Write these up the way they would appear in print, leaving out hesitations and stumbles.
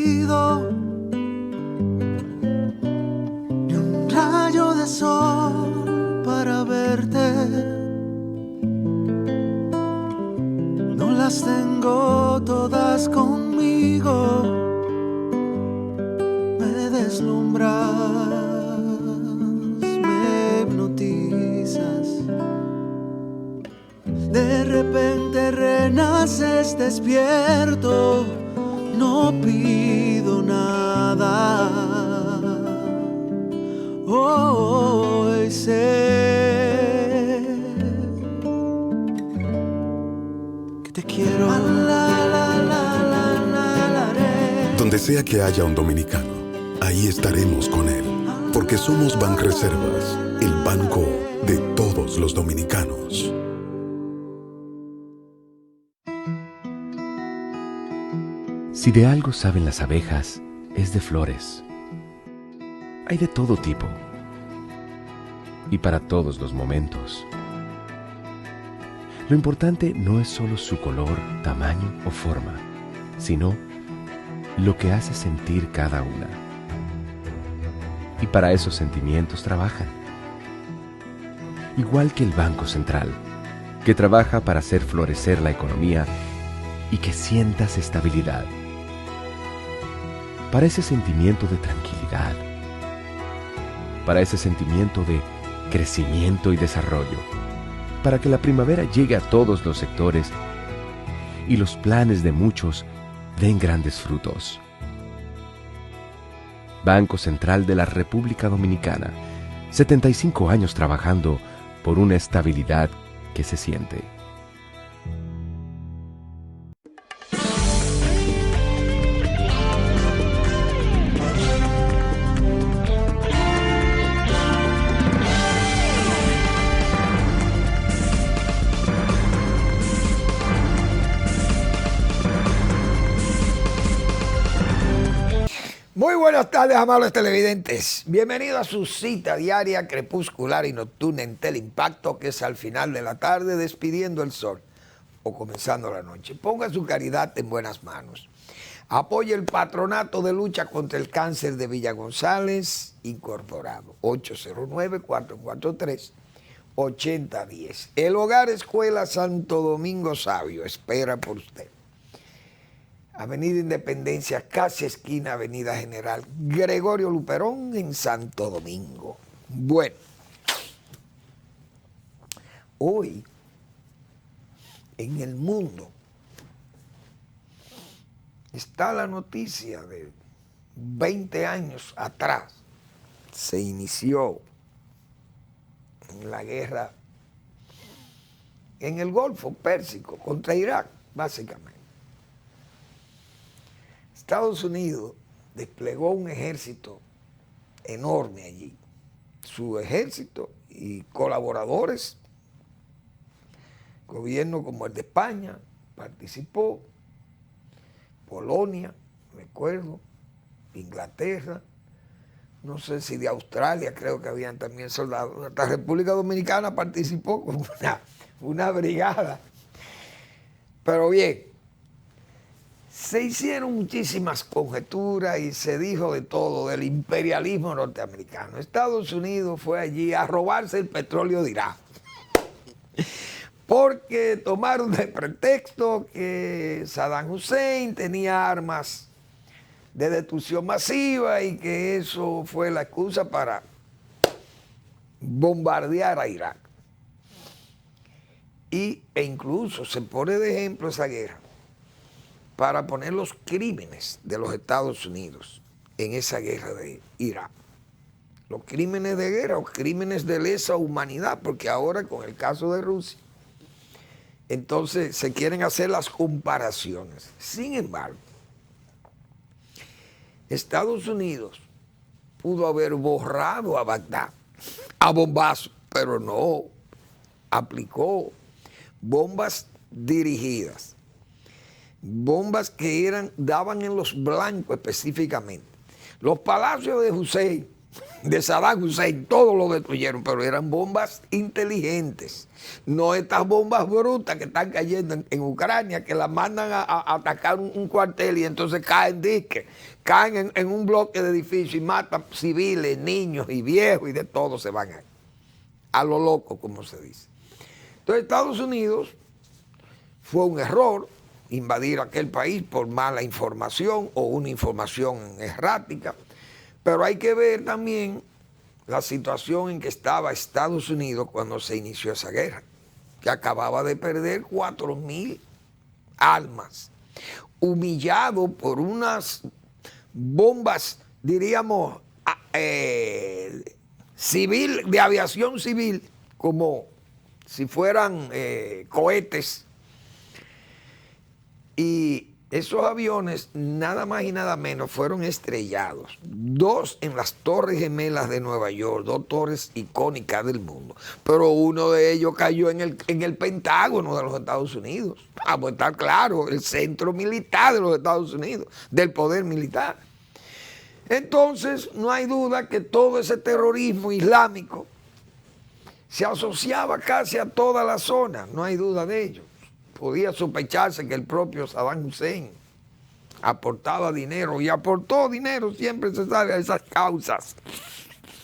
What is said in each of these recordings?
nacido ni un rayo de sol para verte. No las tengo todas conmigo. Me deslumbras, me hipnotizas. De repente renaces despierto. No pido nada. Hoy sé que te quiero. Donde sea que haya un dominicano, ahí estaremos con él, porque somos Banreservas, el banco de todos los dominicanos. Si de algo saben las abejas, es de flores. Hay de todo tipo y para todos los momentos. Lo importante no es solo su color, tamaño o forma, sino lo que hace sentir cada una. Y para esos sentimientos trabajan. Igual que el Banco Central, que trabaja para hacer florecer la economía y que sientas estabilidad. Para ese sentimiento de tranquilidad, para ese sentimiento de crecimiento y desarrollo, para que la primavera llegue a todos los sectores y los planes de muchos den grandes frutos. Banco Central de la República Dominicana, 75 años trabajando por una estabilidad que se siente. Muy buenas tardes, amables televidentes. Bienvenidos a su cita diaria, crepuscular y nocturna en Teleimpacto, que es al final de la tarde despidiendo el sol o comenzando la noche. Ponga su caridad en buenas manos. Apoye el Patronato de Lucha contra el Cáncer de Villa González, incorporado, 809-443-8010. El Hogar Escuela Santo Domingo Sabio espera por usted. Avenida Independencia, casi esquina Avenida General Gregorio Luperón en Santo Domingo. Bueno, hoy en el mundo está la noticia de 20 años atrás. Se inició la guerra en el Golfo Pérsico contra Irak, básicamente. Estados Unidos desplegó un ejército enorme allí. Su ejército y colaboradores, gobierno como el de España, participó, Polonia, recuerdo, Inglaterra, no sé si de Australia, creo que habían también soldados. Hasta República Dominicana participó con una brigada. Pero bien, se hicieron muchísimas conjeturas y se dijo de todo, del imperialismo norteamericano. Estados Unidos fue allí a robarse el petróleo de Irak, porque tomaron de pretexto que Saddam Hussein tenía armas de destrucción masiva y que eso fue la excusa para bombardear a Irak. E incluso se pone de ejemplo esa guerra para poner los crímenes de los Estados Unidos en esa guerra de Irak. Los crímenes de guerra o crímenes de lesa humanidad, porque ahora con el caso de Rusia, entonces se quieren hacer las comparaciones. Sin embargo, Estados Unidos pudo haber borrado a Bagdad a bombazo, pero no, aplicó bombas dirigidas. Bombas que daban en los blancos específicamente. Los palacios de Hussein de Saddam Hussein, todo lo destruyeron, pero eran bombas inteligentes. No estas bombas brutas que están cayendo en Ucrania, que las mandan a atacar un cuartel y entonces caen en un bloque de edificios y matan civiles, niños y viejos y de todo se van ahí. A lo loco, como se dice. Entonces Estados Unidos fue un error invadir aquel país por mala información o una información errática, pero hay que ver también la situación en que estaba Estados Unidos cuando se inició esa guerra, que acababa de perder 4.000 almas, humillado por unas bombas, diríamos, civil, de aviación civil, como si fueran cohetes. Y esos aviones, nada más y nada menos, fueron estrellados. 2 en las Torres Gemelas de Nueva York, 2 torres icónicas del mundo. Pero uno de ellos cayó en el Pentágono de los Estados Unidos. Vamos a estar claro, el centro militar de los Estados Unidos, del poder militar. Entonces, no hay duda que todo ese terrorismo islámico se asociaba casi a toda la zona, no hay duda de ello. Podía sospecharse que el propio Saddam Hussein aportaba dinero y aportó dinero, siempre se sabe, a esas causas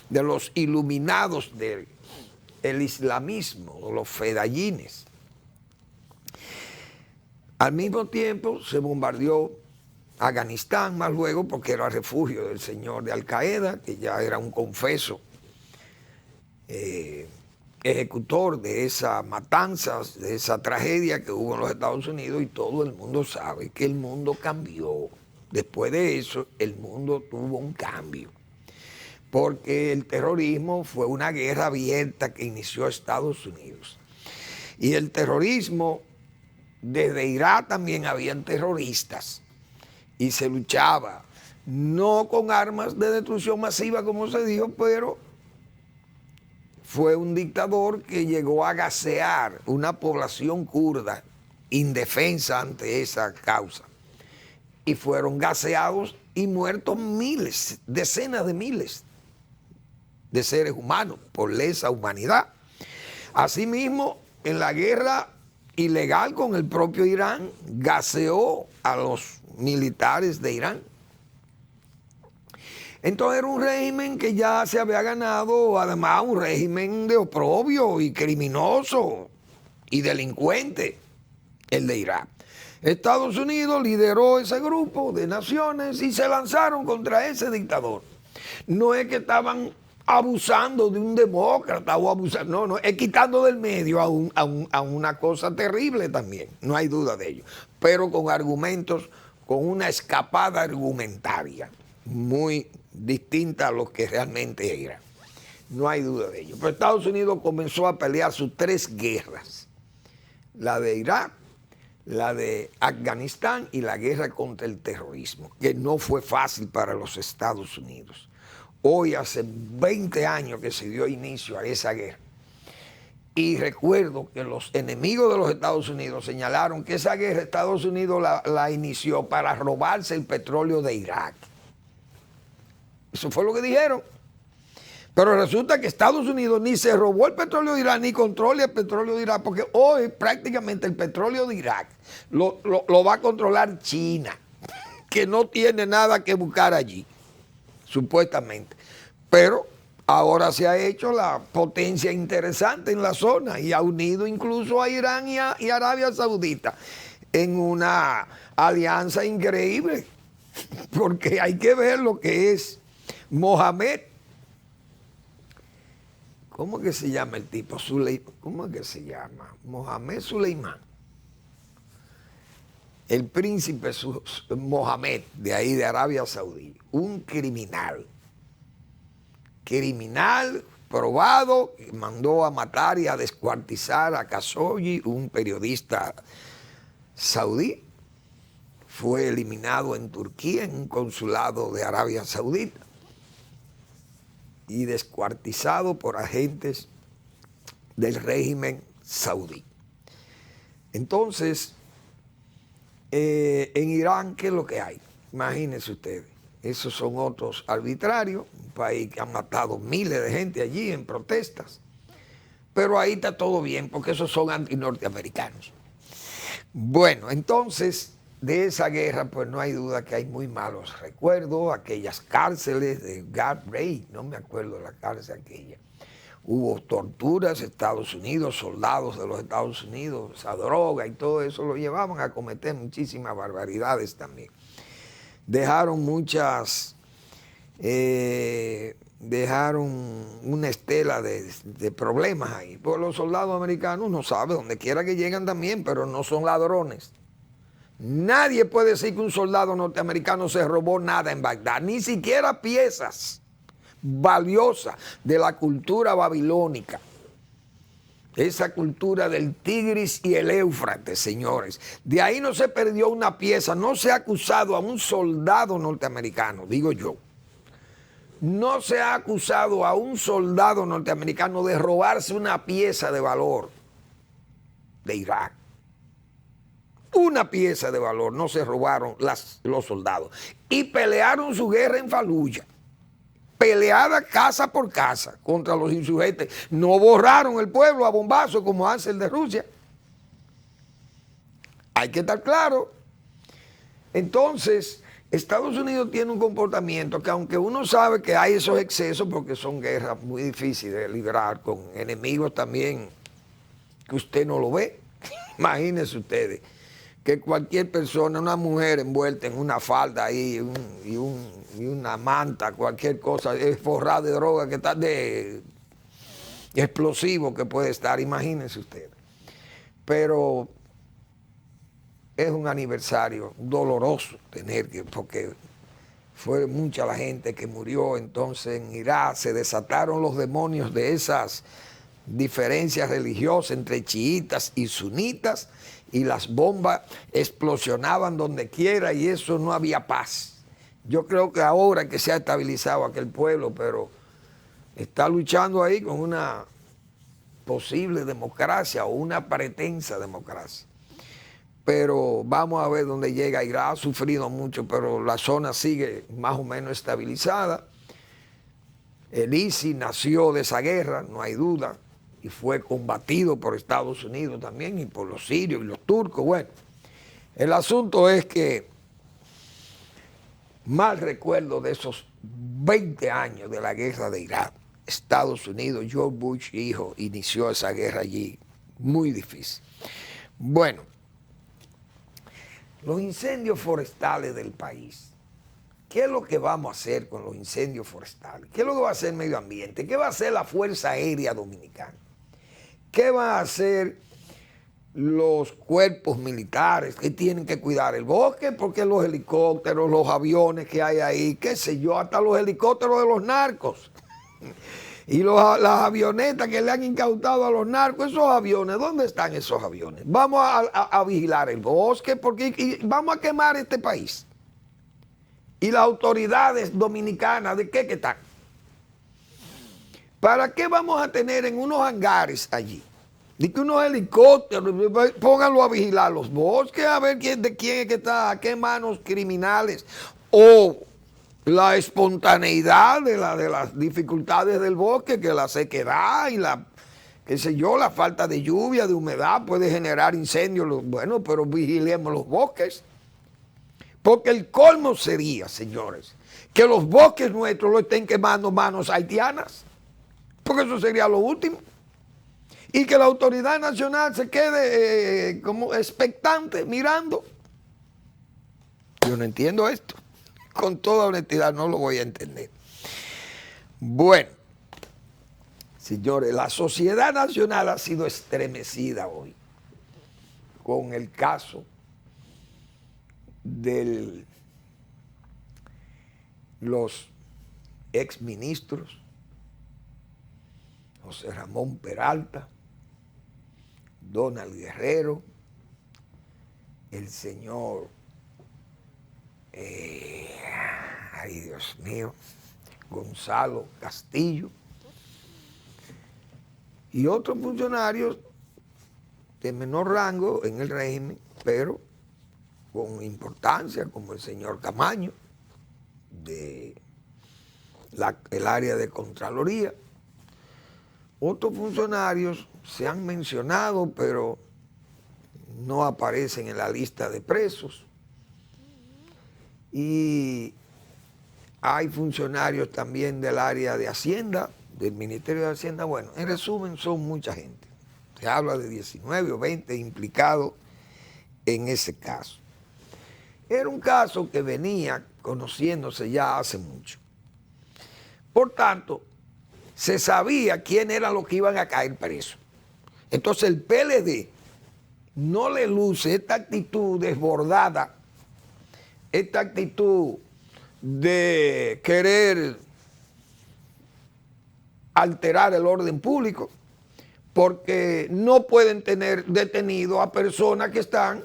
de los iluminados del islamismo, o los fedayines. Al mismo tiempo se bombardeó Afganistán, más luego porque era refugio del señor de Al-Qaeda, que ya era un confeso ejecutor de esa matanza, de esa tragedia que hubo en los Estados Unidos, y todo el mundo sabe que el mundo cambió. Después de eso, el mundo tuvo un cambio, porque el terrorismo fue una guerra abierta que inició Estados Unidos. Y el terrorismo, desde Irak también habían terroristas, y se luchaba, no con armas de destrucción masiva, como se dijo, pero fue un dictador que llegó a gasear una población kurda indefensa ante esa causa. Y fueron gaseados y muertos miles, decenas de miles de seres humanos por lesa humanidad. Asimismo, en la guerra ilegal con el propio Irán, gaseó a los militares de Irán. Entonces era un régimen que ya se había ganado, además un régimen de oprobio y criminoso y delincuente, el de Irak. Estados Unidos lideró ese grupo de naciones y se lanzaron contra ese dictador. No es que estaban abusando de un demócrata o abusando, no, es quitando del medio a una cosa terrible también, no hay duda de ello, pero con argumentos, con una escapada argumentaria muy distinta a lo que realmente era. No hay duda de ello. Pero Estados Unidos comenzó a pelear sus 3 guerras. La de Irak, la de Afganistán y la guerra contra el terrorismo, que no fue fácil para los Estados Unidos. Hoy hace 20 años que se dio inicio a esa guerra. Y recuerdo que los enemigos de los Estados Unidos señalaron que esa guerra Estados Unidos la inició para robarse el petróleo de Irak. Eso fue lo que dijeron. Pero resulta que Estados Unidos ni se robó el petróleo de Irak, ni controla el petróleo de Irak, porque hoy prácticamente el petróleo de Irak lo va a controlar China, que no tiene nada que buscar allí, supuestamente. Pero ahora se ha hecho la potencia interesante en la zona y ha unido incluso a Irán y a Arabia Saudita en una alianza increíble, porque hay que ver lo que es Mohamed. ¿Cómo que se llama el tipo? ¿Cómo es que se llama? Mohamed Suleimán. El príncipe Mohamed, de ahí de Arabia Saudí. Un criminal. Criminal probado, que mandó a matar y a descuartizar a Khashoggi, un periodista saudí. Fue eliminado en Turquía, en un consulado de Arabia Saudita, y descuartizado por agentes del régimen saudí. Entonces, en Irán, ¿qué es lo que hay? Imagínense ustedes. esos son otros arbitrarios, un país que ha matado miles de gente allí en protestas. Pero ahí está todo bien, porque esos son antinorteamericanos. Bueno, entonces, de esa guerra, pues no hay duda que hay muy malos recuerdos, aquellas cárceles de Galbraith, no me acuerdo de la cárcel aquella. Hubo torturas, Estados Unidos, soldados de los Estados Unidos, esa droga y todo eso lo llevaban a cometer muchísimas barbaridades también. Dejaron una estela de problemas ahí. Pues los soldados americanos no saben, donde quiera que llegan también, pero no son ladrones. Nadie puede decir que un soldado norteamericano se robó nada en Bagdad, ni siquiera piezas valiosas de la cultura babilónica. Esa cultura del Tigris y el Éufrates, señores. De ahí no se perdió una pieza, no se ha acusado a un soldado norteamericano, digo yo. No se ha acusado a un soldado norteamericano de robarse una pieza de valor de Irak. Una pieza de valor no se robaron los soldados. Y pelearon su guerra en Faluya. Peleada casa por casa contra los insurgentes. No borraron el pueblo a bombazo como hace el de Rusia. Hay que estar claro. Entonces, Estados Unidos tiene un comportamiento que, aunque uno sabe que hay esos excesos, porque son guerras muy difíciles de librar con enemigos también que usted no lo ve. Imagínense ustedes que cualquier persona, una mujer envuelta en una falda ahí y una manta, cualquier cosa, es forrada de droga, que está de explosivo que puede estar, imagínense ustedes. Pero es un aniversario doloroso tener que, porque fue mucha la gente que murió. Entonces en Irak se desataron los demonios de esas diferencias religiosas entre chiitas y sunitas, y las bombas explosionaban donde quiera y eso no había paz. Yo creo que ahora que se ha estabilizado aquel pueblo, pero está luchando ahí con una posible democracia o una pretensa democracia. Pero vamos a ver dónde llega. Irak ha sufrido mucho, pero la zona sigue más o menos estabilizada. El ISIS nació de esa guerra, no hay duda, y fue combatido por Estados Unidos también y por los sirios y los turcos. Bueno, el asunto es que mal recuerdo de esos 20 años de la guerra de Irak. Estados Unidos, George Bush hijo, inició esa guerra allí, muy difícil. Bueno, los incendios forestales del país. ¿Qué es lo que vamos a hacer con los incendios forestales? ¿Qué es lo que va a hacer el medio ambiente? ¿Qué va a hacer la Fuerza Aérea Dominicana? ¿Qué van a hacer los cuerpos militares que tienen que cuidar el bosque? Porque los helicópteros, los aviones que hay ahí, qué sé yo, hasta los helicópteros de los narcos y las avionetas que le han incautado a los narcos, esos aviones, ¿dónde están esos aviones? Vamos a vigilar el bosque porque vamos a quemar este país. Y las autoridades dominicanas, ¿de qué que están? ¿Para qué vamos a tener en unos hangares allí? Ni que unos helicópteros, pónganlo a vigilar los bosques, a ver de quién es que está, a qué manos criminales. O la espontaneidad de las dificultades del bosque, que la sequedad y qué sé yo, la falta de lluvia, de humedad puede generar incendios. Bueno, pero vigilemos los bosques. Porque el colmo sería, señores, que los bosques nuestros lo estén quemando manos haitianas. Porque eso sería lo último. Y que la autoridad nacional se quede como expectante, mirando. Yo no entiendo esto. Con toda honestidad no lo voy a entender. Bueno, señores, la sociedad nacional ha sido estremecida hoy con el caso de los exministros José Ramón Peralta, Donald Guerrero, el señor, ay Dios mío, Gonzalo Castillo y otros funcionarios de menor rango en el régimen, pero con importancia, como el señor Camaño, el área de Contraloría. Otros funcionarios se han mencionado, pero no aparecen en la lista de presos. Y hay funcionarios también del área de Hacienda, del Ministerio de Hacienda. Bueno, en resumen, son mucha gente. Se habla de 19 o 20 implicados en ese caso. Era un caso que venía conociéndose ya hace mucho. Por tanto, se sabía quién eran los que iban a caer presos. Entonces el PLD no le luce esta actitud desbordada, esta actitud de querer alterar el orden público, porque no pueden tener detenido a personas que están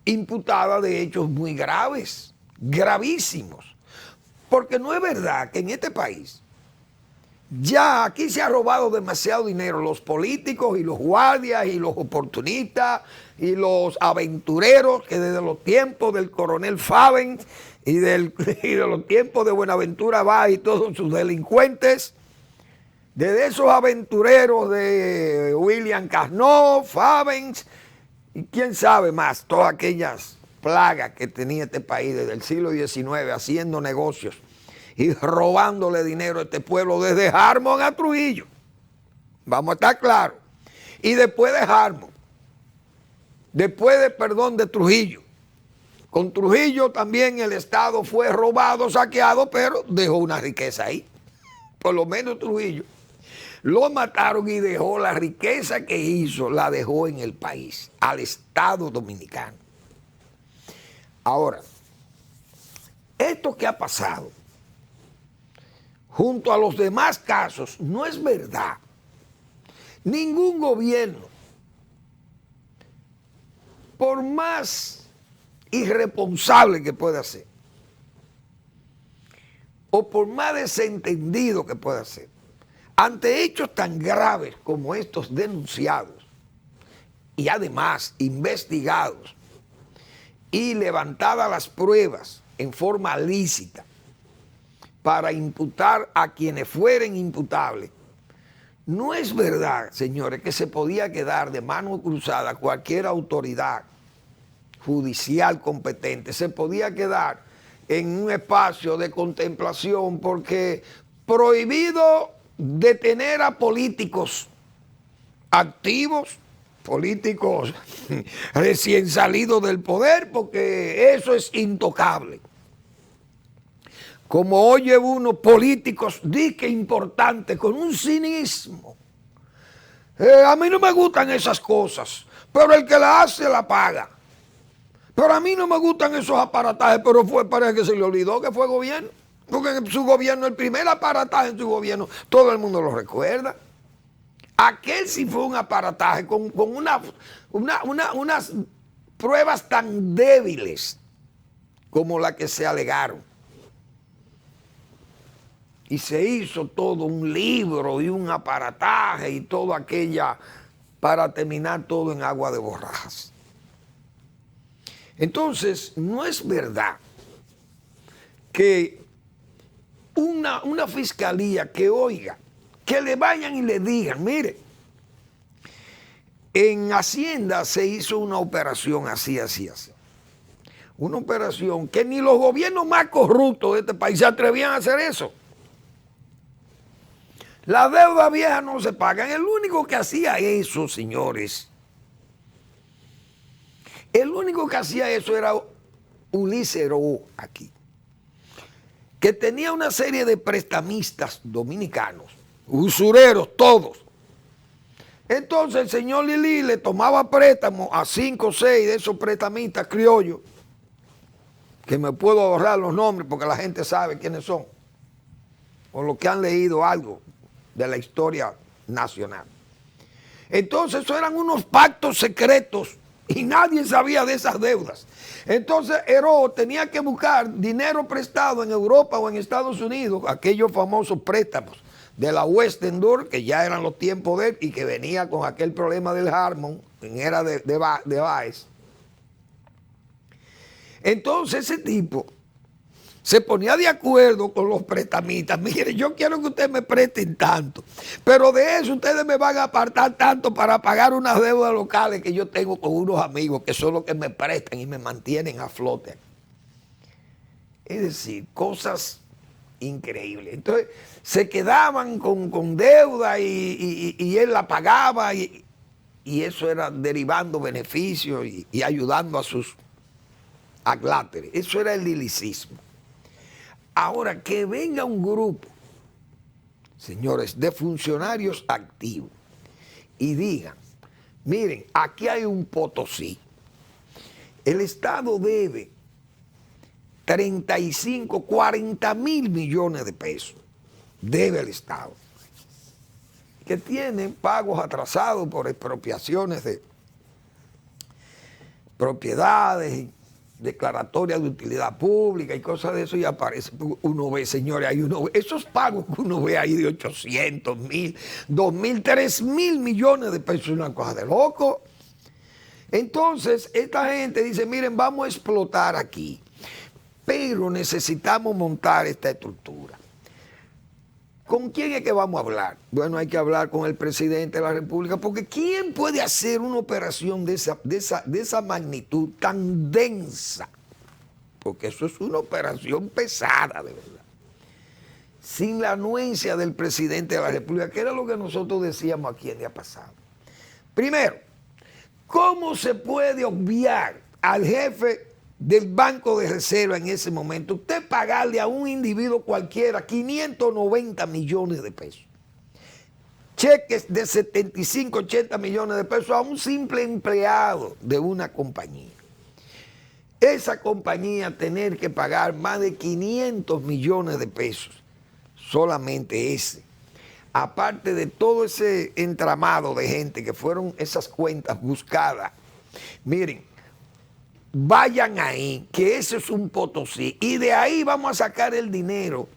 imputadas de hechos muy graves, gravísimos. Porque no es verdad que en este país ya aquí se ha robado demasiado dinero, los políticos y los guardias y los oportunistas y los aventureros que desde los tiempos del coronel Faven y de los tiempos de Buenaventura Báez y todos sus delincuentes, desde esos aventureros de William Casno, Favens y quién sabe más, todas aquellas plagas que tenía este país desde el siglo XIX haciendo negocios y robándole dinero a este pueblo desde Harmon a Trujillo. Vamos a estar claros. Y después de Harmon, de Trujillo. Con Trujillo también el Estado fue robado, saqueado, pero dejó una riqueza ahí. Por lo menos Trujillo. Lo mataron y dejó la riqueza que hizo, la dejó en el país, al Estado dominicano. Ahora, esto que ha pasado, junto a los demás casos, no es verdad. Ningún gobierno, por más irresponsable que pueda ser, o por más desentendido que pueda ser, ante hechos tan graves como estos denunciados, y además investigados, y levantadas las pruebas en forma lícita, para imputar a quienes fueren imputables. No es verdad, señores, que se podía quedar de mano cruzada cualquier autoridad judicial competente. Se podía quedar en un espacio de contemplación porque prohibido detener a políticos activos, políticos recién salidos del poder, porque eso es intocable. Como oye uno políticos, dique importantes, con un cinismo. A mí no me gustan esas cosas, pero el que la hace la paga. Pero a mí no me gustan esos aparatajes, pero parece que se le olvidó que fue gobierno. Porque en su gobierno, el primer aparataje en su gobierno, todo el mundo lo recuerda. Aquel sí fue un aparataje con unas pruebas tan débiles como las que se alegaron. Y se hizo todo un libro y un aparataje y todo aquella para terminar todo en agua de borrajas. Entonces, no es verdad que una fiscalía que oiga, que le vayan y le digan, mire, en Hacienda se hizo una operación así. Una operación que ni los gobiernos más corruptos de este país se atrevían a hacer eso. La deuda vieja no se paga. El único que hacía eso, señores, el único que hacía eso era Ulises Heró aquí, que tenía una serie de prestamistas dominicanos, usureros todos. Entonces el señor Lili le tomaba préstamos a 5 o 6 de esos prestamistas criollos, que me puedo ahorrar los nombres porque la gente sabe quiénes son, o los que han leído algo de la historia nacional. Entonces esos eran unos pactos secretos y nadie sabía de esas deudas. Entonces Heró tenía que buscar dinero prestado en Europa o en Estados Unidos, aquellos famosos préstamos de la West Endure, que ya eran los tiempos de él y que venía con aquel problema del Harmon, en era de Báez. Entonces ese tipo se ponía de acuerdo con los prestamistas. Mire, yo quiero que ustedes me presten tanto, pero de eso ustedes me van a apartar tanto para pagar unas deudas locales que yo tengo con unos amigos que son los que me prestan y me mantienen a flote. Es decir, cosas increíbles. Entonces, se quedaban con deuda y él la pagaba y eso era derivando beneficios y ayudando a sus agláteres. Eso era el lilicismo. Ahora, que venga un grupo, señores, de funcionarios activos y digan, miren, aquí hay un Potosí, el Estado debe 35, 40 mil millones de pesos, debe el Estado, que tienen pagos atrasados por expropiaciones de propiedades, declaratorias de utilidad pública y cosas de eso, y aparece, uno ve, señores, esos pagos que uno ve ahí de 800, 1000, 2000, 3000 millones de pesos, una cosa de loco. Entonces, esta gente dice, miren, vamos a explotar aquí, pero necesitamos montar esta estructura. ¿Con quién es que vamos a hablar? Bueno, hay que hablar con el presidente de la República, porque ¿quién puede hacer una operación de esa magnitud tan densa? Porque eso es una operación pesada, de verdad. Sin la anuencia del presidente de la República, que era lo que nosotros decíamos aquí el día pasado. Primero, ¿cómo se puede obviar al jefe del Banco de Reserva en ese momento, usted pagarle a un individuo cualquiera 590 millones de pesos, cheques de 75, 80 millones de pesos a un simple empleado de una compañía? Esa compañía tener que pagar más de 500 millones de pesos, solamente ese, aparte de todo ese entramado de gente que fueron esas cuentas buscadas. Miren, vayan ahí, que ese es un Potosí, y de ahí vamos a sacar el dinero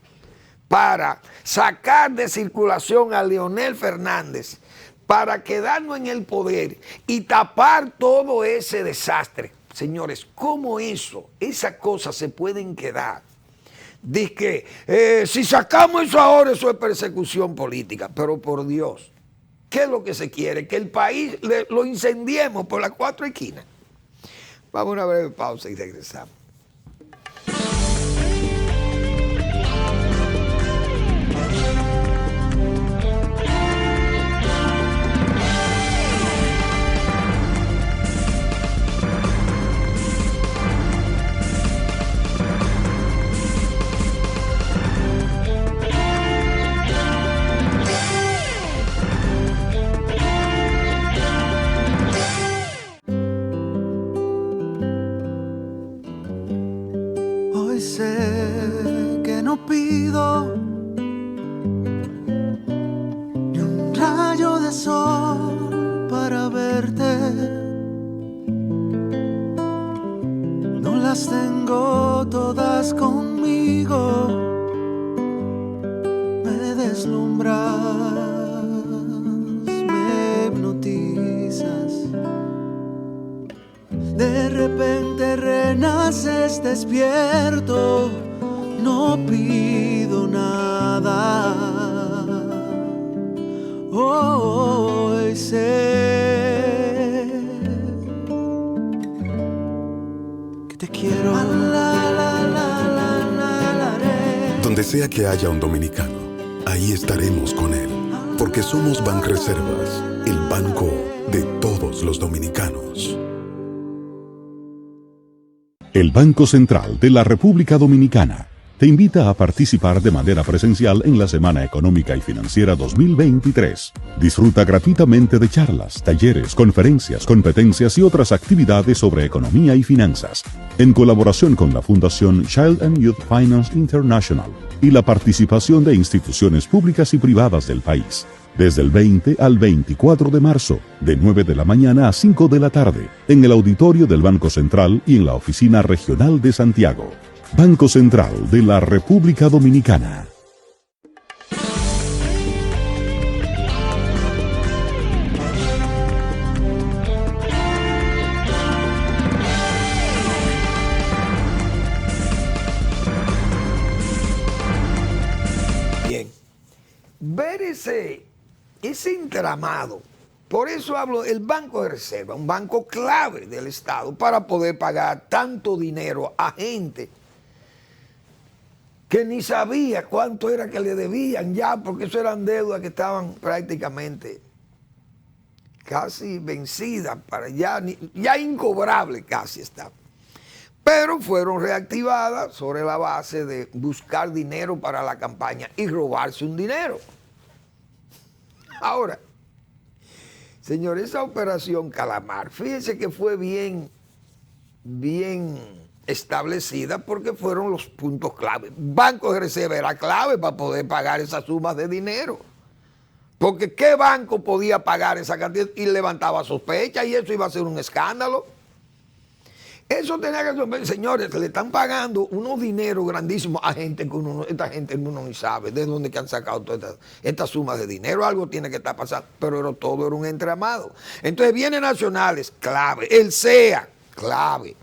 para sacar de circulación a Leonel Fernández, para quedarnos en el poder y tapar todo ese desastre. Señores, ¿cómo esas cosas se pueden quedar? Dice que si sacamos eso ahora, eso es persecución política, pero por Dios, ¿qué es lo que se quiere? Que el país lo incendiemos por las cuatro esquinas. Vamos a una breve pausa y regresamos. Sé que no pido ni un rayo de sol para verte, no las tengo todas conmigo, me deslumbras, me hipnotizas. De repente renaces despierto, no pido nada. Hoy sé que te quiero. Donde sea que haya un dominicano, ahí estaremos con él, porque somos Banreservas, el banco de todos los dominicanos. El Banco Central de la República Dominicana te invita a participar de manera presencial en la Semana Económica y Financiera 2023. Disfruta gratuitamente de charlas, talleres, conferencias, competencias y otras actividades sobre economía y finanzas, en colaboración con la Fundación Child and Youth Finance International y la participación de instituciones públicas y privadas del país. Desde el 20 al 24 de marzo, de 9 de la mañana a 5 de la tarde, en el auditorio del Banco Central y en la Oficina Regional de Santiago. Banco Central de la República Dominicana. ese entramado, por eso hablo del Banco de Reserva, un banco clave del Estado para poder pagar tanto dinero a gente que ni sabía cuánto era que le debían ya, porque eso eran deudas que estaban prácticamente casi vencidas, para ya incobrables casi estaban. Pero fueron reactivadas sobre la base de buscar dinero para la campaña y robarse un dinero. Ahora, señor, esa operación Calamar, fíjense que fue bien establecida porque fueron los puntos clave. Banco de Reserva era clave para poder pagar esas sumas de dinero. Porque ¿qué banco podía pagar esa cantidad? Y levantaba sospechas y eso iba a ser un escándalo. Eso tenía que ser, señores, le están pagando unos dineros grandísimos a gente que esta gente uno ni sabe de dónde que han sacado todas estas sumas de dinero. Algo tiene que estar pasando, pero todo era un entramado. Entonces, bienes nacionales, clave. El CEA, clave.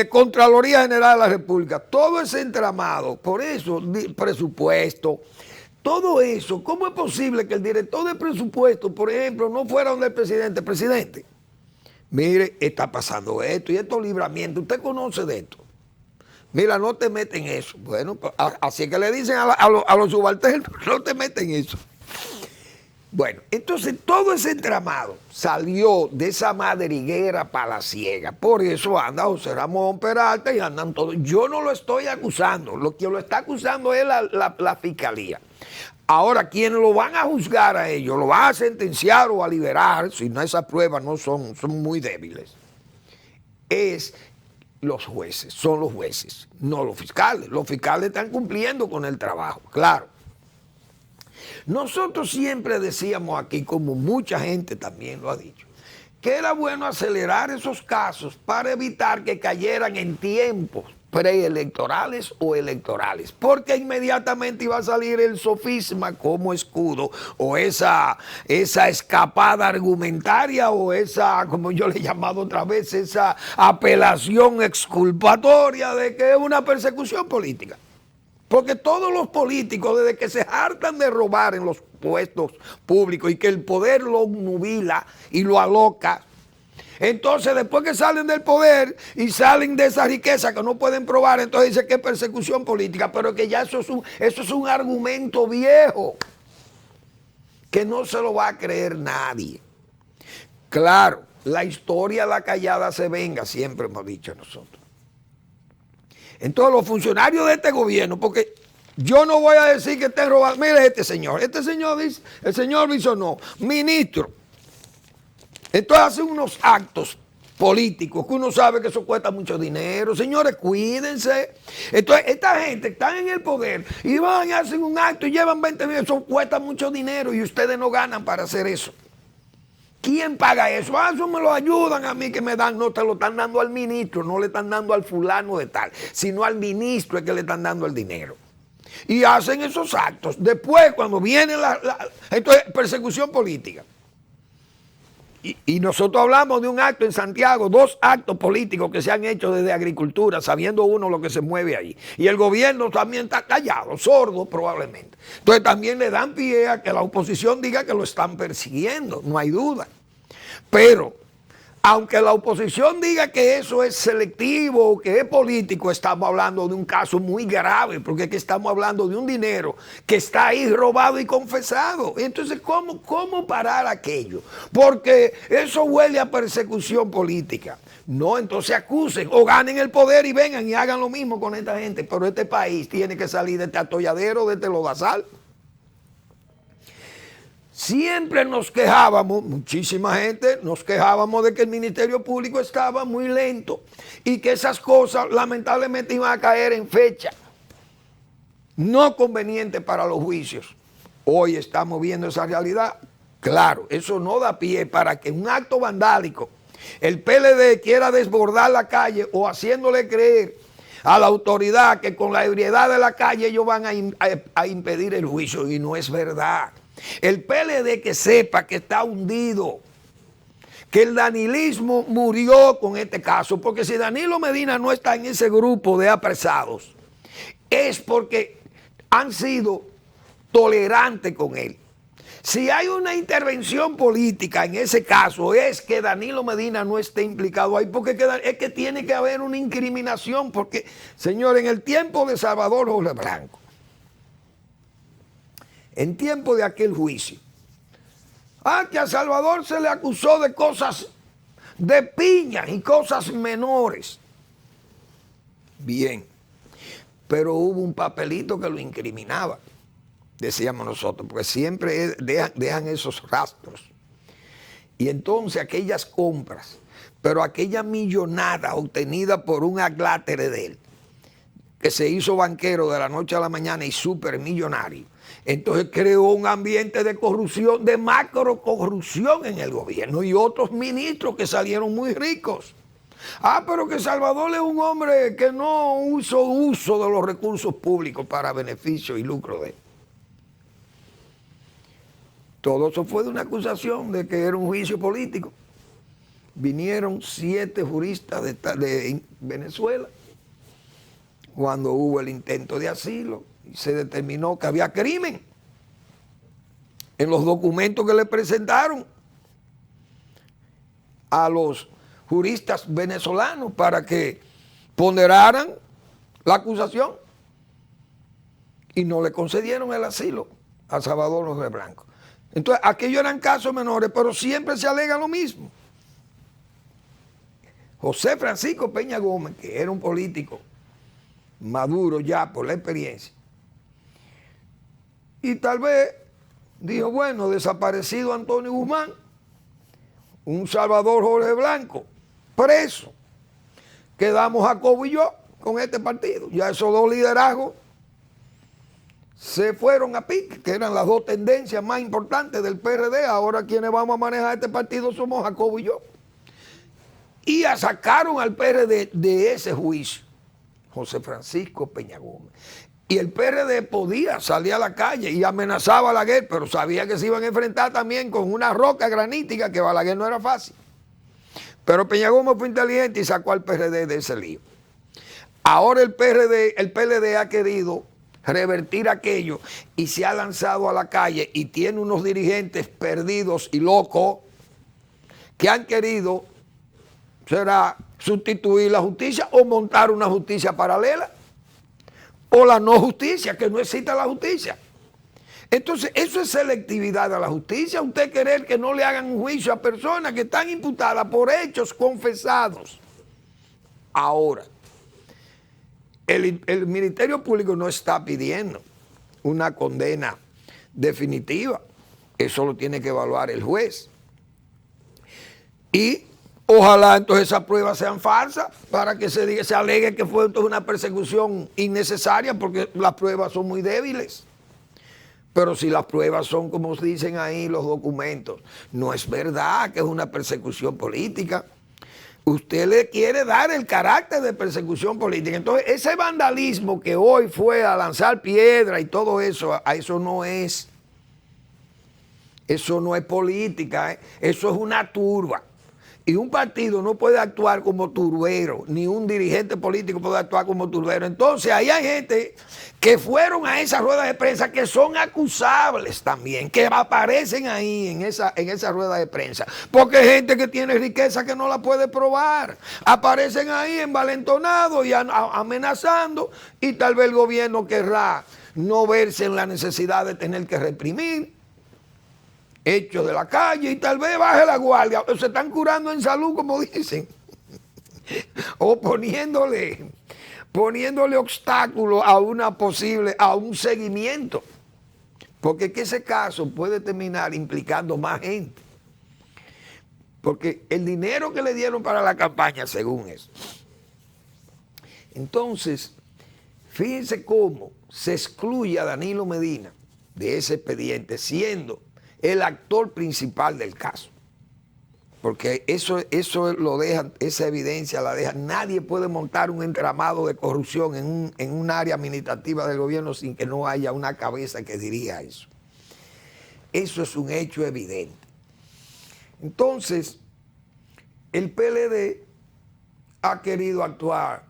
Contraloría General de la República, todo ese entramado, por eso, presupuesto, todo eso. ¿Cómo es posible que el director de presupuesto, por ejemplo, no fuera donde el presidente? Presidente, mire, está pasando esto y estos libramientos, usted conoce de esto. Mira, no te meten en eso. Bueno, así es que le dicen a los subalternos, no te meten en eso. Bueno, entonces todo ese entramado salió de esa madriguera palaciega. Por eso anda José Ramón Peralta y andan todos. Yo no lo estoy acusando, lo que lo está acusando es la fiscalía. Ahora, quienes lo van a juzgar a ellos, lo van a sentenciar o a liberar, si no esas pruebas no son muy débiles, es los jueces, son los jueces, no los fiscales. Los fiscales están cumpliendo con el trabajo, claro. Nosotros siempre decíamos aquí, como mucha gente también lo ha dicho, que era bueno acelerar esos casos para evitar que cayeran en tiempos preelectorales o electorales, porque inmediatamente iba a salir el sofisma como escudo, o esa escapada argumentaria, o esa, como yo le he llamado otra vez, esa apelación exculpatoria de que es una persecución política. Porque todos los políticos, desde que se hartan de robar en los puestos públicos y que el poder lo nubila y lo aloca, entonces después que salen del poder y salen de esa riqueza que no pueden probar, entonces dicen que es persecución política, pero que ya eso es un argumento viejo que no se lo va a creer nadie. Claro, la historia la callada se venga, siempre hemos dicho nosotros. Entonces los funcionarios de este gobierno, porque yo no voy a decir que estén robando. Mire este señor dice, el señor Bisonó, ministro. Entonces hacen unos actos políticos que uno sabe que eso cuesta mucho dinero. Señores, cuídense. Entonces esta gente está en el poder y van y hacen un acto y llevan 20 millones. Eso cuesta mucho dinero y ustedes no ganan para hacer eso. ¿Quién paga eso? Eso me lo ayudan a mí que me dan. No, te lo están dando al ministro, no le están dando al fulano de tal, sino al ministro es que le están dando el dinero. Y hacen esos actos. Después, cuando viene entonces, persecución política. Y nosotros hablamos de un acto en Santiago, 2 actos políticos que se han hecho desde agricultura, sabiendo uno lo que se mueve ahí. Y el gobierno también está callado, sordo probablemente. Entonces también le dan pie a que la oposición diga que lo están persiguiendo, no hay duda. Pero, aunque la oposición diga que eso es selectivo, que es político, estamos hablando de un caso muy grave, porque es que estamos hablando de un dinero que está ahí robado y confesado. Entonces, ¿cómo parar aquello? Porque eso huele a persecución política. No, entonces acusen o ganen el poder y vengan y hagan lo mismo con esta gente. Pero este país tiene que salir de este atolladero, de este lodazal. Siempre nos quejábamos, muchísima gente, nos quejábamos de que el Ministerio Público estaba muy lento y que esas cosas lamentablemente iban a caer en fecha no conveniente para los juicios. Hoy estamos viendo esa realidad. Claro, eso no da pie para que un acto vandálico, el PLD quiera desbordar la calle o haciéndole creer a la autoridad que con la ebriedad de la calle ellos van a impedir el juicio, y no es verdad. El PLD que sepa que está hundido, que el danilismo murió con este caso, porque si Danilo Medina no está en ese grupo de apresados, es porque han sido tolerantes con él. Si hay una intervención política en ese caso, es que Danilo Medina no esté implicado ahí, porque es que tiene que haber una incriminación, porque, señor, en el tiempo de Salvador Jorge Blanco, en tiempo de aquel juicio, que a Salvador se le acusó de cosas de piña y cosas menores. Bien, pero hubo un papelito que lo incriminaba, decíamos nosotros, porque siempre dejan esos rastros. Y entonces aquellas compras, pero aquella millonada obtenida por un aglátere de él, que se hizo banquero de la noche a la mañana y supermillonario, entonces creó un ambiente de corrupción, de macro corrupción en el gobierno, y otros ministros que salieron muy ricos. Pero que Salvador es un hombre que no hizo uso de los recursos públicos para beneficio y lucro de él. Todo eso fue de una acusación de que era un juicio político. Vinieron 7 juristas de Venezuela cuando hubo el intento de asilo y se determinó que había crimen en los documentos que le presentaron a los juristas venezolanos para que ponderaran la acusación, y no le concedieron el asilo a Salvador Jorge Blanco. Entonces, aquellos eran casos menores, pero siempre se alega lo mismo. José Francisco Peña Gómez, que era un político maduro ya por la experiencia, y tal vez dijo, bueno, desaparecido Antonio Guzmán, un Salvador Jorge Blanco, preso, quedamos Jacobo y yo con este partido. Ya esos dos liderazgos se fueron a pique, que eran las dos tendencias más importantes del PRD. Ahora quienes vamos a manejar este partido somos Jacobo y yo. Y sacaron al PRD de ese juicio, José Francisco Peña Gómez. Y el PRD podía salir a la calle y amenazaba a Balaguer, pero sabía que se iban a enfrentar también con una roca granítica, que Balaguer no era fácil. Pero Peña Gómez fue inteligente y sacó al PRD de ese lío. Ahora el PLD ha querido revertir aquello y se ha lanzado a la calle y tiene unos dirigentes perdidos y locos que han querido, será sustituir la justicia o montar una justicia paralela, o la no justicia, que no exista la justicia. Entonces, eso es selectividad a la justicia. Usted querer que no le hagan un juicio a personas que están imputadas por hechos confesados. Ahora, el Ministerio Público no está pidiendo una condena definitiva. Eso lo tiene que evaluar el juez. Y ojalá entonces esas pruebas sean falsas para que se alegue que fue entonces una persecución innecesaria, porque las pruebas son muy débiles. Pero si las pruebas son como dicen ahí los documentos, no es verdad que es una persecución política. Usted le quiere dar el carácter de persecución política. Entonces, ese vandalismo que hoy fue a lanzar piedra y todo eso, eso no es política, eso es una turba. Y un partido no puede actuar como turbero, ni un dirigente político puede actuar como turbero. Entonces, ahí hay gente que fueron a esa rueda de prensa que son acusables también, que aparecen ahí en esa rueda de prensa. Porque hay gente que tiene riqueza que no la puede probar. Aparecen ahí envalentonados y amenazando, y tal vez el gobierno querrá no verse en la necesidad de tener que reprimir hechos de la calle, y tal vez baje la guardia. Se están curando en salud, como dicen, o poniéndole obstáculos a un seguimiento, porque que ese caso puede terminar implicando más gente, porque el dinero que le dieron para la campaña, según eso. Entonces, fíjense cómo se excluye a Danilo Medina de ese expediente, siendo el actor principal del caso. Porque eso lo deja, esa evidencia la deja. Nadie puede montar un entramado de corrupción en un área administrativa del gobierno sin que no haya una cabeza que dirija eso. Eso es un hecho evidente. Entonces, el PLD ha querido actuar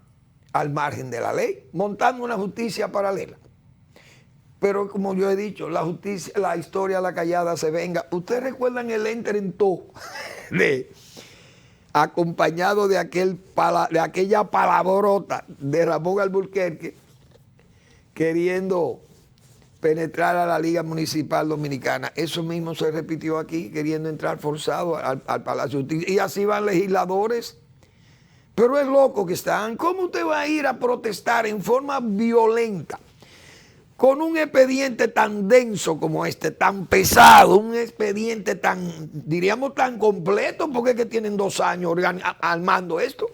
al margen de la ley, montando una justicia paralela. Pero como yo he dicho, la justicia, la historia, la callada se venga. ¿Ustedes recuerdan el enter en todo? Acompañado de aquella palabrota de Ramón Alburquerque queriendo penetrar a la Liga Municipal Dominicana. Eso mismo se repitió aquí, queriendo entrar forzado al Palacio de Justicia. Y así van legisladores. Pero es loco que están. ¿Cómo usted va a ir a protestar en forma violenta con un expediente tan denso como este, tan pesado, un expediente tan, diríamos, tan completo, porque es que tienen 2 años armando esto,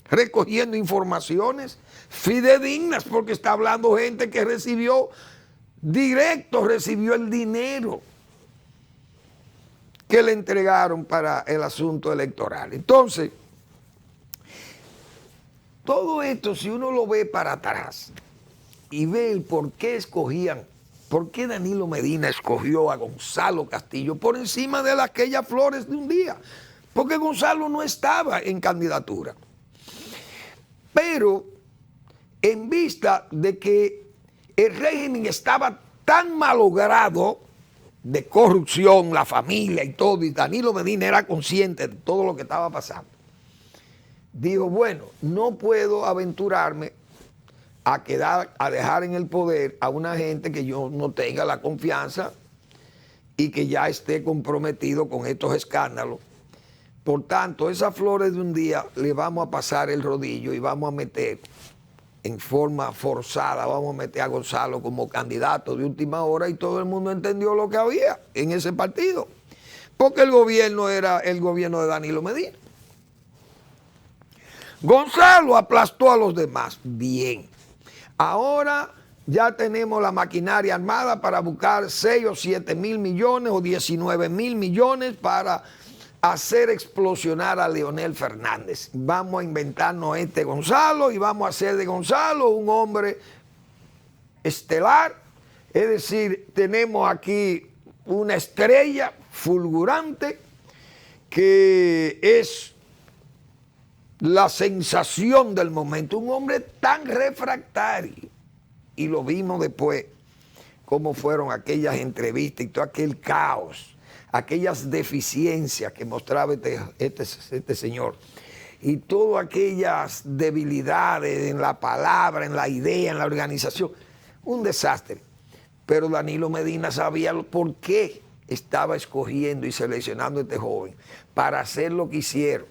recogiendo informaciones fidedignas, porque está hablando gente que recibió el dinero que le entregaron para el asunto electoral? Entonces, todo esto, si uno lo ve para atrás y ve el por qué Danilo Medina escogió a Gonzalo Castillo por encima de aquellas flores de un día, porque Gonzalo no estaba en candidatura. Pero en vista de que el régimen estaba tan malogrado de corrupción, la familia y todo, y Danilo Medina era consciente de todo lo que estaba pasando, dijo, bueno, no puedo aventurarme a dejar en el poder a una gente que yo no tenga la confianza y que ya esté comprometido con estos escándalos. Por tanto, esas flores de un día le vamos a pasar el rodillo y vamos a meter en forma forzada, vamos a meter a Gonzalo como candidato de última hora, y todo el mundo entendió lo que había en ese partido, porque el gobierno era el gobierno de Danilo Medina. Gonzalo aplastó a los demás. Bien. Ahora ya tenemos la maquinaria armada para buscar 6 o 7 mil millones o 19 mil millones para hacer explosionar a Leonel Fernández. Vamos a inventarnos este Gonzalo y vamos a hacer de Gonzalo un hombre estelar. Es decir, tenemos aquí una estrella fulgurante que es la sensación del momento, un hombre tan refractario, y lo vimos después, cómo fueron aquellas entrevistas y todo aquel caos, aquellas deficiencias que mostraba este señor, y todas aquellas debilidades en la palabra, en la idea, en la organización, un desastre. Pero Danilo Medina sabía por qué estaba escogiendo y seleccionando a este joven, para hacer lo que hicieron.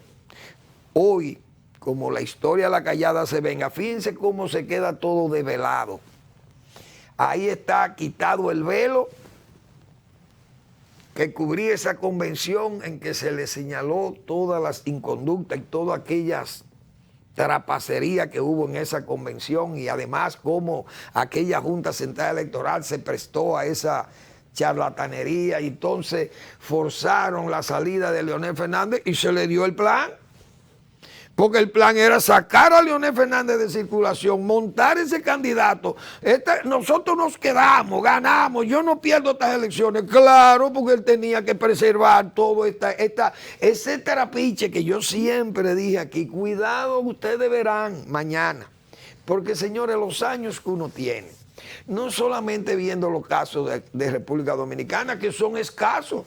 Hoy, como la historia la callada se venga, fíjense cómo se queda todo develado. Ahí está quitado el velo que cubría esa convención en que se le señaló todas las inconductas y todas aquellas trapacerías que hubo en esa convención, y además cómo aquella Junta Central Electoral se prestó a esa charlatanería, y entonces forzaron la salida de Leonel Fernández y se le dio el plan. Porque el plan era sacar a Leonel Fernández de circulación, montar ese candidato. Nosotros nos quedamos, ganamos, yo no pierdo estas elecciones. Claro, porque él tenía que preservar todo ese trapiche que yo siempre dije aquí. Cuidado, ustedes verán mañana. Porque, señores, los años que uno tiene, no solamente viendo los casos de República Dominicana, que son escasos.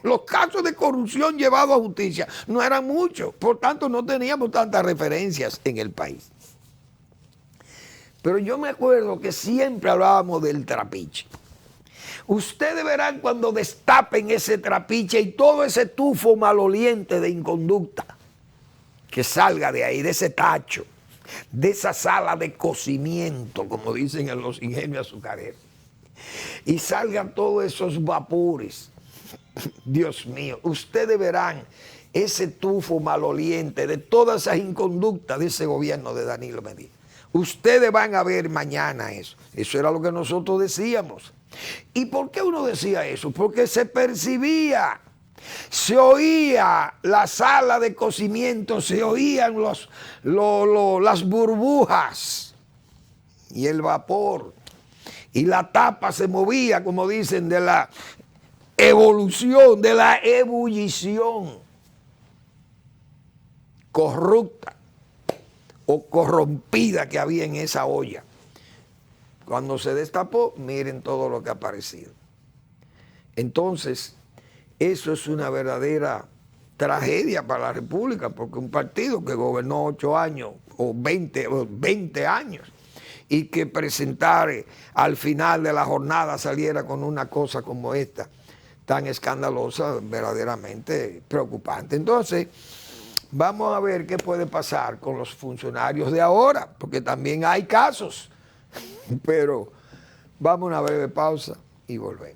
Los casos de corrupción llevados a justicia no eran muchos, por tanto no teníamos tantas referencias en el país. Pero yo me acuerdo que siempre hablábamos del trapiche. Ustedes verán cuando destapen ese trapiche y todo ese tufo maloliente de inconducta que salga de ahí, de ese tacho, de esa sala de cocimiento, como dicen en los ingenios azucareros, y salgan todos esos vapores. Dios mío, ustedes verán ese tufo maloliente de todas esas inconductas de ese gobierno de Danilo Medina. Ustedes van a ver mañana eso. Eso era lo que nosotros decíamos. ¿Y por qué uno decía eso? Porque se percibía, se oía la sala de cocimiento, se oían las burbujas y el vapor, y la tapa se movía, como dicen, de la evolución, de la ebullición corrupta o corrompida que había en esa olla. Cuando se destapó, miren todo lo que ha aparecido. Entonces, eso es una verdadera tragedia para la República, porque un partido que gobernó 8 años o 20 años y que presentara al final de la jornada saliera con una cosa como esta, tan escandalosa, verdaderamente preocupante. Entonces, vamos a ver qué puede pasar con los funcionarios de ahora, porque también hay casos. Pero vamos a una breve pausa y volvemos.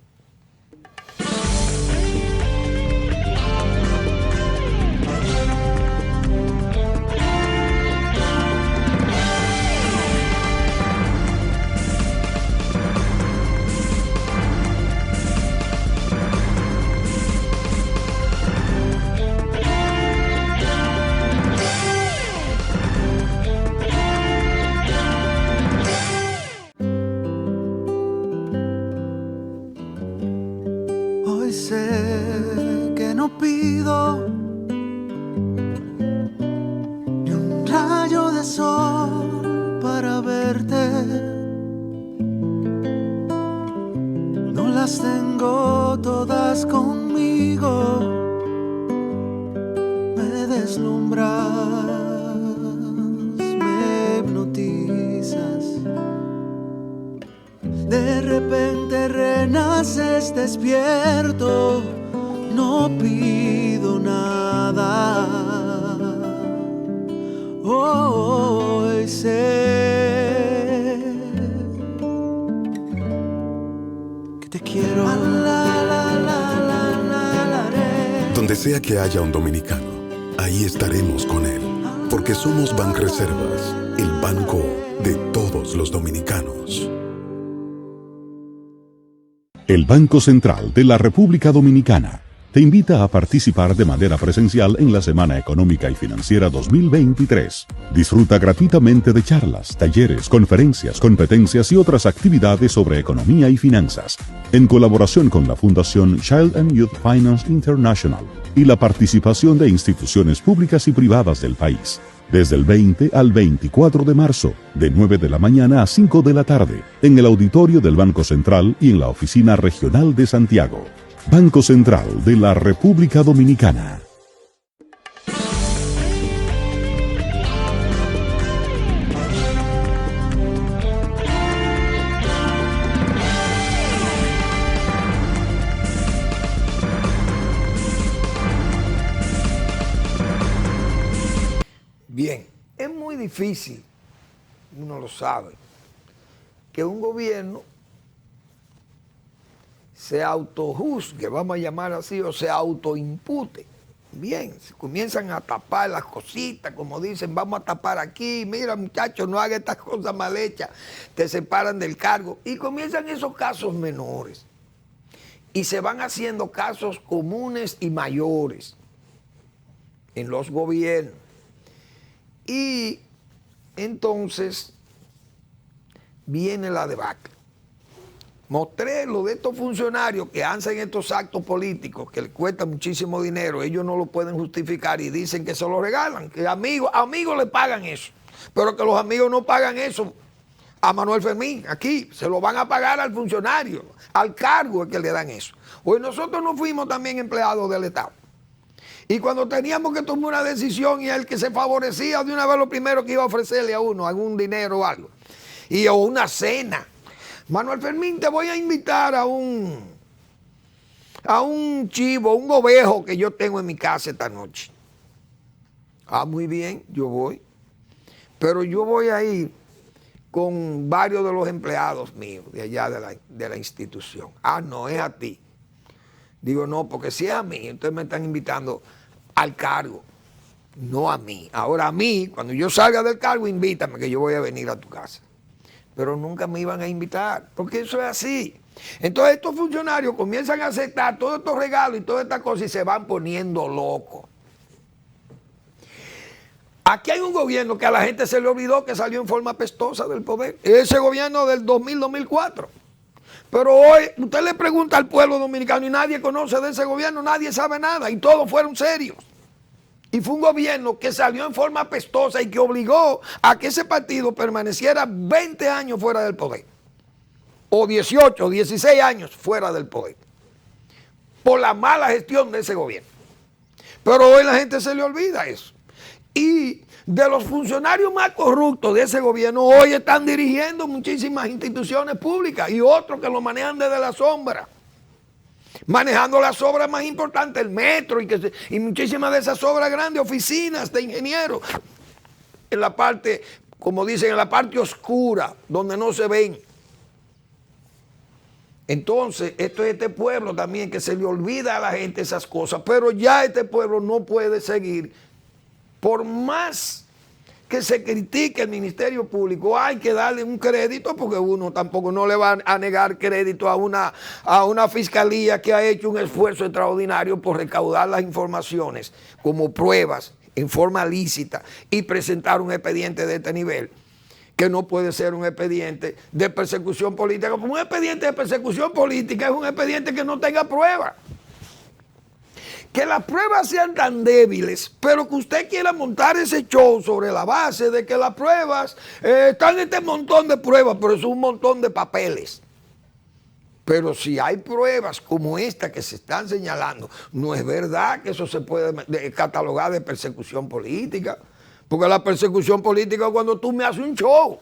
Hoy sé que no pido ni un rayo de sol para verte. No las tengo todas conmigo. Me deslumbras, me hipnotizas. De repente renaces despierto, no pido nada. Hoy sé que te quiero. Donde sea que haya un dominicano, ahí estaremos con él, porque somos Banreservas, el banco de todos los dominicanos. El Banco Central de la República Dominicana te invita a participar de manera presencial en la Semana Económica y Financiera 2023. Disfruta gratuitamente de charlas, talleres, conferencias, competencias y otras actividades sobre economía y finanzas, en colaboración con la Fundación Child and Youth Finance International y la participación de instituciones públicas y privadas del país. Desde el 20 al 24 de marzo, de 9 de la mañana a 5 de la tarde, en el auditorio del Banco Central y en la Oficina Regional de Santiago. Banco Central de la República Dominicana. Bien, es muy difícil, uno lo sabe, que un gobierno se autojuzgue, vamos a llamar así, o se autoimpute. Bien, se comienzan a tapar las cositas, como dicen, vamos a tapar aquí, mira muchachos, no haga estas cosas mal hechas, te separan del cargo, y comienzan esos casos menores, y se van haciendo casos comunes y mayores en los gobiernos. Y entonces viene la debacle. Mostré lo de estos funcionarios que hacen estos actos políticos que les cuesta muchísimo dinero, ellos no lo pueden justificar y dicen que se lo regalan, que amigos le pagan eso, pero que los amigos no pagan eso a Manuel Fermín, aquí se lo van a pagar al funcionario, al cargo es que le dan eso. Pues nosotros no fuimos también empleados del Estado. Y cuando teníamos que tomar una decisión y el que se favorecía de una vez lo primero que iba a ofrecerle a uno, algún dinero o algo, o una cena. Manuel Fermín, te voy a invitar a un chivo, un ovejo que yo tengo en mi casa esta noche. Ah, muy bien, yo voy. Pero yo voy a ir con varios de los empleados míos de allá de la institución. Ah, no, es a ti. Digo, no, porque si es a mí, ustedes me están invitando al cargo, no a mí. Ahora a mí, cuando yo salga del cargo, invítame que yo voy a venir a tu casa. Pero nunca me iban a invitar, porque eso es así. Entonces estos funcionarios comienzan a aceptar todos estos regalos y todas estas cosas y se van poniendo locos. Aquí hay un gobierno que a la gente se le olvidó que salió en forma pestosa del poder. Ese gobierno del 2000-2004. Pero hoy usted le pregunta al pueblo dominicano y nadie conoce de ese gobierno, nadie sabe nada y todos fueron serios. Y fue un gobierno que salió en forma pestosa y que obligó a que ese partido permaneciera 20 años fuera del poder. o 18 o 16 años fuera del poder por la mala gestión de ese gobierno. Pero hoy la gente se le olvida eso. Y de los funcionarios más corruptos de ese gobierno, hoy están dirigiendo muchísimas instituciones públicas y otros que lo manejan desde la sombra. Manejando las obras más importantes, el metro y muchísimas de esas obras grandes, oficinas de ingenieros. En la parte, como dicen, en la parte oscura, donde no se ven. Entonces, esto es este pueblo también que se le olvida a la gente esas cosas, pero ya este pueblo no puede seguir. Por más que se critique el Ministerio Público, hay que darle un crédito, porque uno tampoco no le va a negar crédito a una fiscalía que ha hecho un esfuerzo extraordinario por recaudar las informaciones como pruebas en forma lícita y presentar un expediente de este nivel, que no puede ser un expediente de persecución política. Como un expediente de persecución política es un expediente que no tenga pruebas. Que las pruebas sean tan débiles, pero que usted quiera montar ese show sobre la base de que las pruebas, están este montón de pruebas, pero es un montón de papeles. Pero si hay pruebas como esta que se están señalando, no es verdad que eso se puede catalogar de persecución política, porque la persecución política es cuando tú me haces un show.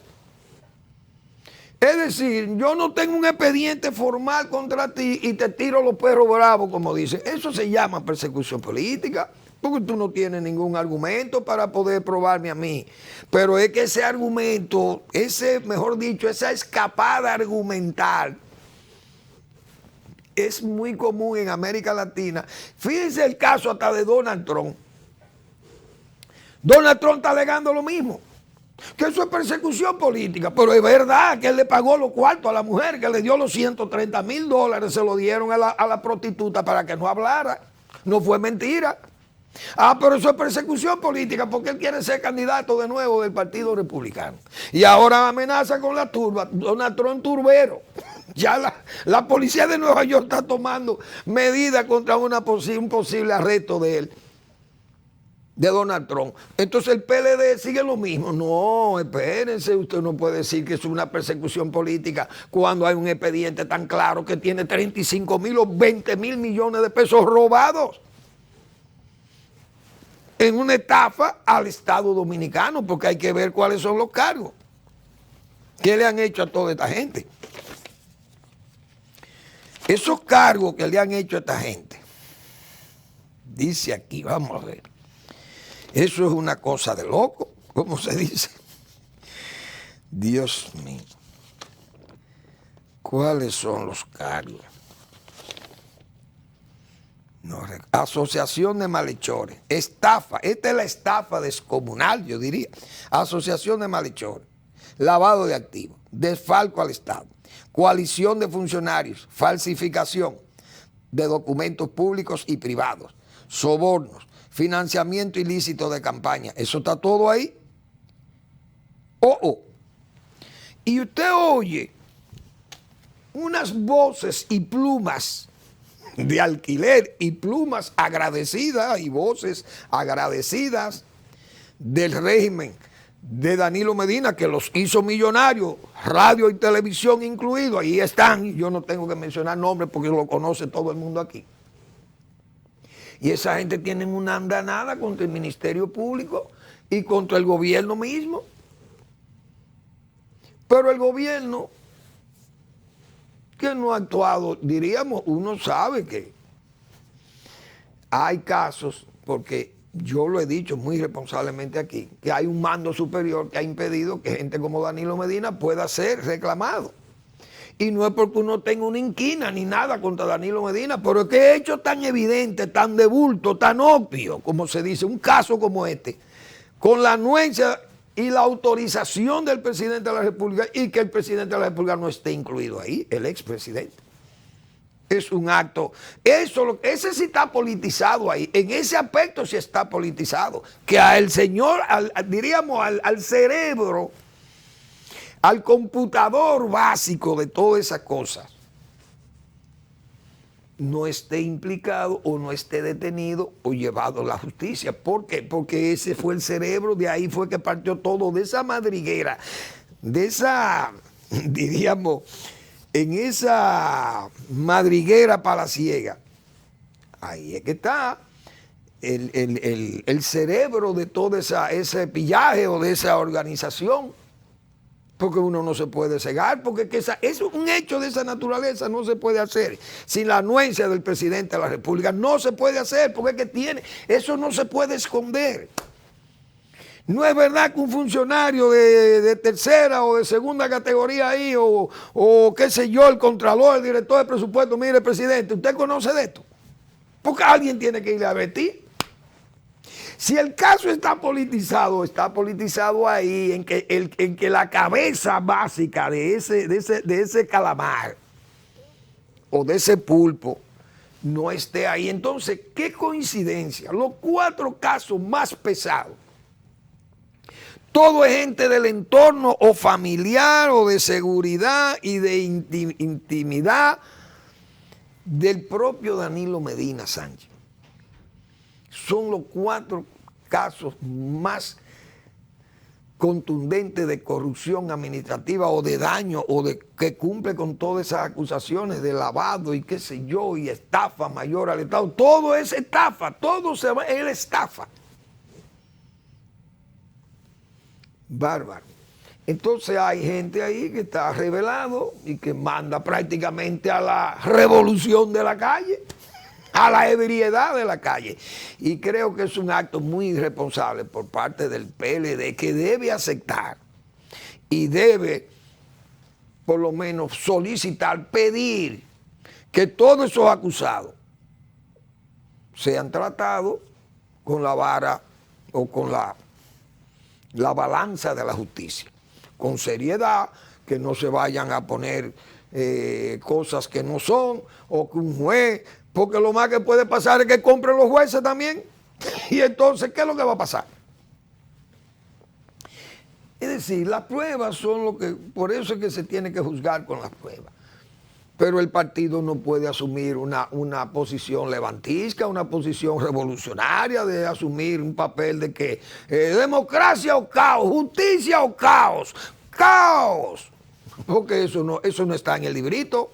Es decir, yo no tengo un expediente formal contra ti y te tiro los perros bravos, como dicen. Eso se llama persecución política, porque tú no tienes ningún argumento para poder probarme a mí. Pero es que ese argumento, mejor dicho, esa escapada argumental es muy común en América Latina. Fíjense el caso hasta de Donald Trump. Donald Trump está alegando lo mismo, que eso es persecución política, pero es verdad que él le pagó los cuartos a la mujer, que le dio los $130,000, se lo dieron a la prostituta para que no hablara, no fue mentira. Pero eso es persecución política porque él quiere ser candidato de nuevo del Partido Republicano. Y ahora amenaza con la turba, Donald Trump turbero. Ya la policía de Nueva York está tomando medidas contra un posible arresto de él, de Donald Trump. Entonces el PLD sigue lo mismo. No, espérense, usted no puede decir que es una persecución política cuando hay un expediente tan claro que tiene 35,000 o 20,000 millones de pesos robados en una estafa al Estado Dominicano, porque hay que ver cuáles son los cargos que le han hecho a toda esta gente. Esos cargos que le han hecho a esta gente, dice aquí, vamos a ver. Eso es una cosa de loco, ¿cómo se dice? Dios mío. ¿Cuáles son los cargos? No, asociación de malhechores, estafa, esta es la estafa descomunal, yo diría. Asociación de malhechores, lavado de activos, desfalco al Estado, coalición de funcionarios, falsificación de documentos públicos y privados, sobornos, financiamiento ilícito de campaña. Eso está todo ahí. Y usted oye unas voces y plumas de alquiler y plumas agradecidas y voces agradecidas del régimen de Danilo Medina, que los hizo millonarios, radio y televisión incluido. Ahí están, y yo no tengo que mencionar nombres porque lo conoce todo el mundo aquí. Y esa gente tiene una andanada contra el Ministerio Público y contra el gobierno mismo. Pero el gobierno que no ha actuado, diríamos, uno sabe que hay casos, porque yo lo he dicho muy responsablemente aquí, que hay un mando superior que ha impedido que gente como Danilo Medina pueda ser reclamado. Y no es porque uno tenga una inquina ni nada contra Danilo Medina, pero es que hecho tan evidente, tan de bulto, tan obvio, como se dice, un caso como este, con la anuencia y la autorización del presidente de la República, y que el presidente de la República no esté incluido ahí, el expresidente. Es un acto, ese sí está politizado ahí, en ese aspecto sí está politizado, que al señor, diríamos al cerebro, al computador básico de todas esas cosas, no esté implicado o no esté detenido o llevado a la justicia. ¿Por qué? Porque ese fue el cerebro, de ahí fue que partió todo, de esa madriguera, de esa, diríamos, en esa madriguera palaciega, ahí es que está el cerebro de todo ese pillaje o de esa organización. Porque uno no se puede cegar, porque eso es un hecho de esa naturaleza, no se puede hacer sin la anuencia del presidente de la República. No se puede hacer, porque es que eso no se puede esconder. No es verdad que un funcionario de tercera o de segunda categoría ahí, o qué sé yo, el contralor, el director de presupuesto, mire, presidente, ¿usted conoce de esto? Porque alguien tiene que ir a advertir. Si el caso está politizado ahí en que la cabeza básica de ese calamar o de ese pulpo no esté ahí. Entonces, qué coincidencia. Los 4 casos más pesados, todo es gente del entorno o familiar o de seguridad y de intimidad del propio Danilo Medina Sánchez. Son los 4 casos más contundentes de corrupción administrativa o de daño o de que cumple con todas esas acusaciones de lavado y qué sé yo, y estafa mayor al Estado. Todo es estafa, todo se va, es estafa. Bárbaro. Entonces hay gente ahí que está revelado y que manda prácticamente a la revolución de la calle, a la ebriedad de la calle. Y creo que es un acto muy irresponsable por parte del PLD, que debe aceptar y debe por lo menos solicitar, pedir que todos esos acusados sean tratados con la vara o con la balanza de la justicia, con seriedad, que no se vayan a poner cosas que no son, o que un juez, porque lo más que puede pasar es que compren los jueces también. Y entonces, ¿qué es lo que va a pasar? Es decir, las pruebas son lo que, por eso es que se tiene que juzgar con las pruebas. Pero el partido no puede asumir una posición levantisca, una posición revolucionaria, de asumir un papel de que democracia o caos, justicia o caos, caos. Porque eso no está en el librito.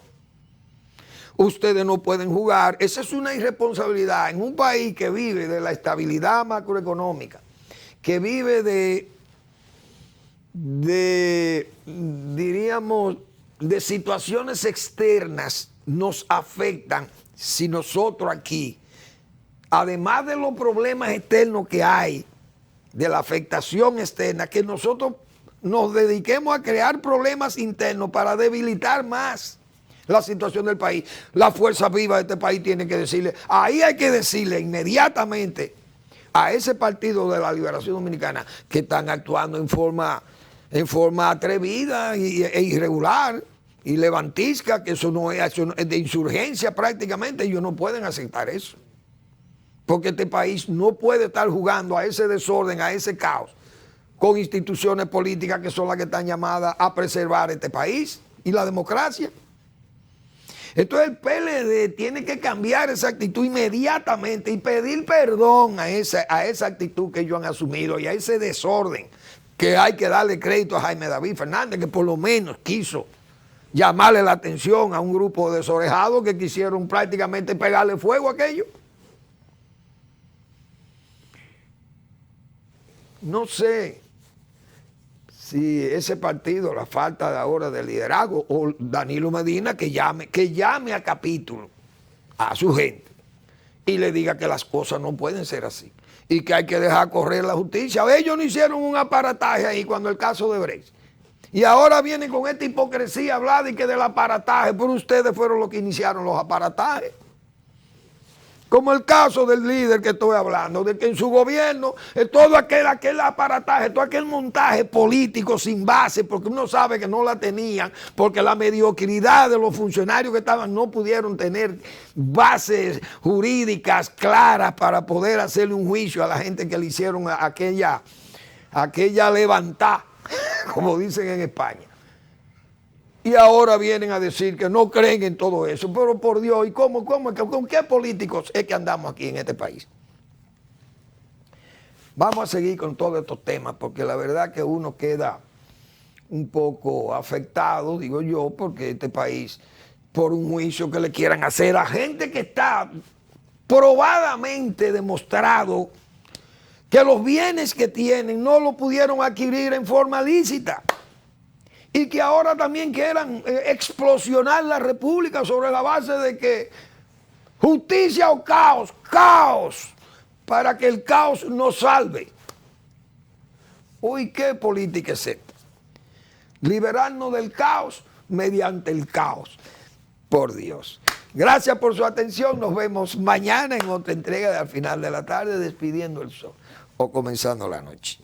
Ustedes no pueden jugar. Esa es una irresponsabilidad en un país que vive de la estabilidad macroeconómica, que vive diríamos, de situaciones externas nos afectan. Si nosotros aquí, además de los problemas externos que hay, de la afectación externa, que nosotros nos dediquemos a crear problemas internos para debilitar más la situación del país. La fuerza viva de este país tiene que decirle, ahí hay que decirle inmediatamente a ese Partido de la Liberación Dominicana que están actuando en forma atrevida e irregular y levantisca, que eso es de insurgencia prácticamente. Ellos no pueden aceptar eso, porque este país no puede estar jugando a ese desorden, a ese caos, con instituciones políticas que son las que están llamadas a preservar este país y la democracia. Entonces el PLD tiene que cambiar esa actitud inmediatamente y pedir perdón a esa actitud que ellos han asumido y a ese desorden, que hay que darle crédito a Jaime David Fernández, que por lo menos quiso llamarle la atención a un grupo de desorejados que quisieron prácticamente pegarle fuego a aquello. No sé si ese partido, la falta de ahora de liderazgo, o Danilo Medina que llame a capítulo a su gente y le diga que las cosas no pueden ser así y que hay que dejar correr la justicia. Ellos no hicieron un aparataje ahí cuando el caso de Brecht. Y ahora vienen con esta hipocresía hablar de que del aparataje, pero ustedes fueron los que iniciaron los aparatajes. Como el caso del líder que estoy hablando, de que en su gobierno todo aquel aparataje, todo aquel montaje político sin base, porque uno sabe que no la tenían, porque la mediocridad de los funcionarios que estaban no pudieron tener bases jurídicas claras para poder hacerle un juicio a la gente que le hicieron aquella levantada, como dicen en España. Y ahora vienen a decir que no creen en todo eso. Pero por Dios, ¿y con qué políticos es que andamos aquí en este país? Vamos a seguir con todos estos temas, porque la verdad que uno queda un poco afectados, digo yo, porque este país, por un juicio que le quieran hacer a gente que está probadamente demostrado que los bienes que tienen no lo pudieron adquirir en forma lícita y que ahora también quieran explosionar la república sobre la base de que justicia o caos, caos, para que el caos nos salve. Uy, ¿qué política es esta? Liberarnos del caos mediante el caos. Por Dios. Gracias por su atención. Nos vemos mañana en otra entrega de Al Final de la Tarde, despidiendo el sol o comenzando la noche.